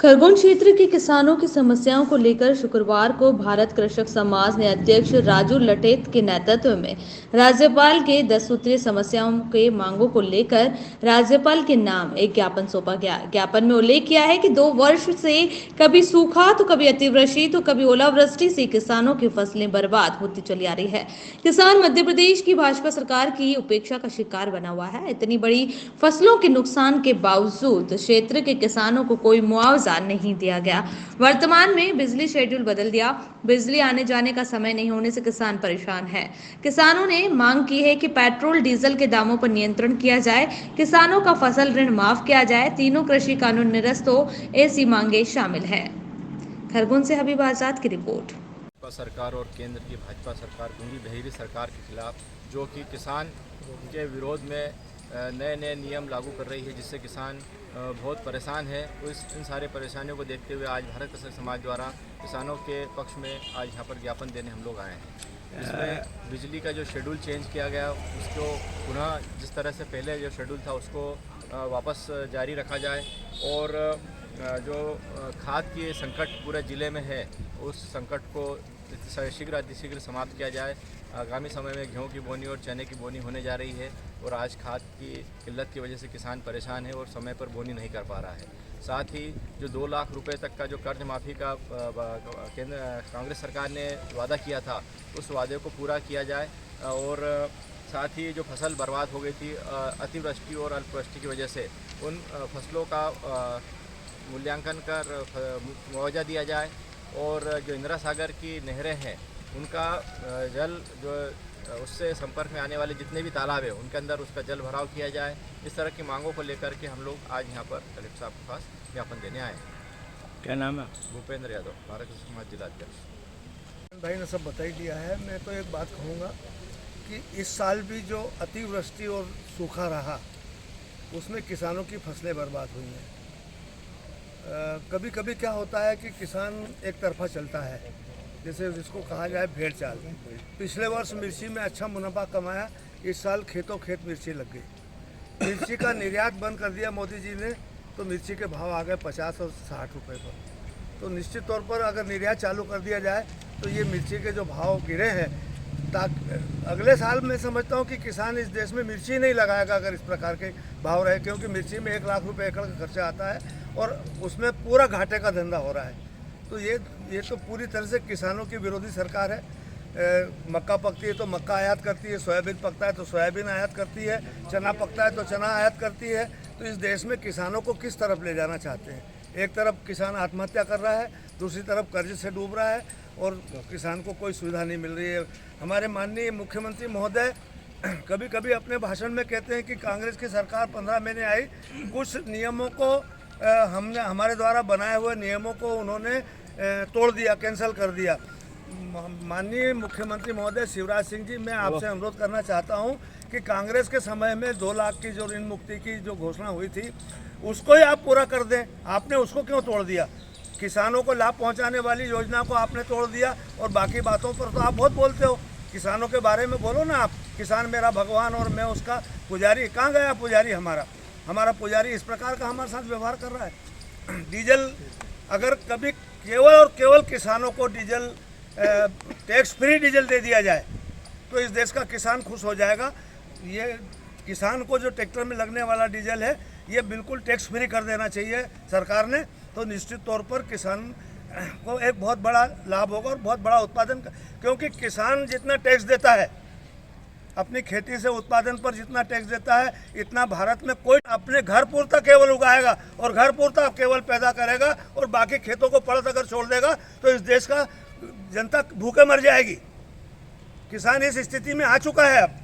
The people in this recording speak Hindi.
खरगोन क्षेत्र के किसानों की समस्याओं को लेकर शुक्रवार को भारत कृषक समाज ने अध्यक्ष राजू लटेत के नेतृत्व में राज्यपाल के 10 सूत्रीय समस्याओं के मांगों को लेकर राज्यपाल के नाम एक ज्ञापन सौंपा गया। ज्ञापन में उल्लेख किया है कि 2 वर्ष से कभी सूखा तो कभी अतिवृष्टि तो कभी ओलावृष्टि से किसानों की फसलें बर्बाद होती चली आ रही है। किसान मध्य प्रदेश की भाजपा सरकार की उपेक्षा का शिकार बना हुआ है। इतनी बड़ी फसलों के नुकसान के बावजूद क्षेत्र के किसानों को कोई मुआवजा नहीं दिया गया। वर्तमान में बिजली शेड्यूल बदल दिया, बिजली आने जाने का समय नहीं होने से किसान परेशान है। किसानों ने मांग की है कि पेट्रोल डीजल के दामों पर नियंत्रण किया जाए, किसानों का फसल ऋण माफ किया जाए, तीनों कृषि कानून निरस्त हो, ऐसी मांगे शामिल है। खरगोन से हबीब आजाद की रिपोर्ट। भाजपा सरकार और केंद्र की भाजपा सरकार गूंगी बहेरी सरकार के खिलाफ जो कि किसान के विरोध में नए नए नियम लागू कर रही है, जिससे किसान बहुत परेशान है। इन सारे परेशानियों को देखते हुए आज भारत कृषक समाज द्वारा किसानों के पक्ष में आज यहाँ पर ज्ञापन देने हम लोग आए हैं। इसमें बिजली का जो शेड्यूल चेंज किया गया उसको पुनः जिस तरह से पहले जो शेड्यूल था उसको वापस जारी रखा जाए और जो खाद की संकट पूरे ज़िले में है उस संकट को अतिशीघ्र समाप्त किया जाए। आगामी समय में गेहूं की बोनी और चने की बोनी होने जा रही है और आज खाद की किल्लत की वजह से किसान परेशान है और समय पर बोनी नहीं कर पा रहा है। साथ ही जो 2 लाख रुपए तक का जो कर्ज माफ़ी का केंद्र कांग्रेस सरकार ने वादा किया था उस वादे को पूरा किया जाए और साथ ही जो फसल बर्बाद हो गई थी अतिवृष्टि और अल्पवृष्टि की वजह से उन फसलों का मूल्यांकन कर मुआवजा दिया जाए और जो इंदिरा सागर की नहरें हैं उनका जल जो उससे संपर्क में आने वाले जितने भी तालाब हैं उनके अंदर उसका जल भराव किया जाए। इस तरह की मांगों को लेकर के हम लोग आज यहाँ पर कलेक्टर साहब के पास ज्ञापन देने आए हैं। क्या नाम है? भूपेंद्र यादव, भारत कृषक समाज जिलाध्यक्ष। भाई ने सब बता ही दिया है। मैं तो एक बात कहूँगा कि इस साल भी जो अतिवृष्टि और सूखा रहा उसमें किसानों की फसलें बर्बाद हुई हैं। कभी कभी क्या होता है कि किसान एक तरफा चलता है, जैसे जिसको कहा जाए भेड़ चाल। पिछले वर्ष मिर्ची में अच्छा मुनाफा कमाया, इस साल खेतों खेत मिर्ची लग गई। मिर्ची का निर्यात बंद कर दिया मोदी जी ने, तो मिर्ची के भाव आ गए 50 और 60 रुपये पर। तो निश्चित तौर पर अगर निर्यात चालू कर दिया जाए तो ये मिर्ची के जो भाव गिरे हैं, अगले साल मैं समझता हूँ कि किसान इस देश में मिर्ची नहीं लगाएगा अगर इस प्रकार के भाव रहे, क्योंकि मिर्ची में 1 लाख रुपए एकड़ का खर्चा आता है और उसमें पूरा घाटे का धंधा हो रहा है। तो ये तो पूरी तरह से किसानों की विरोधी सरकार है। मक्का पकती है तो मक्का आयात करती है, सोयाबीन पकता है तो सोयाबीन आयात करती है, चना पकता है तो चना आयात करती है। तो इस देश में किसानों को किस तरफ ले जाना चाहते हैं? एक तरफ किसान आत्महत्या कर रहा है, दूसरी तरफ कर्ज से डूब रहा है और किसान को कोई सुविधा नहीं मिल रही है। हमारे माननीय मुख्यमंत्री महोदय कभी कभी अपने भाषण में कहते हैं कि कांग्रेस की सरकार 15 महीने आई, कुछ नियमों को हमने हमारे द्वारा बनाए हुए नियमों को उन्होंने तोड़ दिया, कैंसिल कर दिया। माननीय मुख्यमंत्री महोदय शिवराज सिंह जी, मैं आपसे अनुरोध करना चाहता हूं कि कांग्रेस के समय में 2 लाख की जो ऋण मुक्ति की जो घोषणा हुई थी उसको ही आप पूरा कर दें। आपने उसको क्यों तोड़ दिया? किसानों को लाभ पहुंचाने वाली योजना को आपने तोड़ दिया और बाकी बातों पर तो आप बहुत बोलते हो। किसानों के बारे में बोलो ना आप, किसान मेरा भगवान और मैं उसका पुजारी। कहाँ गया पुजारी हमारा पुजारी इस प्रकार का हमारे साथ व्यवहार कर रहा है। डीजल अगर कभी केवल और केवल किसानों को डीजल टैक्स फ्री डीजल दे दिया जाए तो इस देश का किसान खुश हो जाएगा। ये किसान को जो ट्रैक्टर में लगने वाला डीजल है ये बिल्कुल टैक्स फ्री कर देना चाहिए सरकार ने, तो निश्चित तौर पर किसान को एक बहुत बड़ा लाभ होगा और बहुत बड़ा उत्पादन, क्योंकि किसान जितना टैक्स देता है अपनी खेती से उत्पादन पर जितना टैक्स देता है इतना भारत में कोई अपने घर पूरता केवल उगाएगा और घर पूरता केवल पैदा करेगा और बाकी खेतों को पड़त अगर छोड़ देगा तो इस देश का जनता भूखे मर जाएगी। किसान इस स्थिति में आ चुका है अब।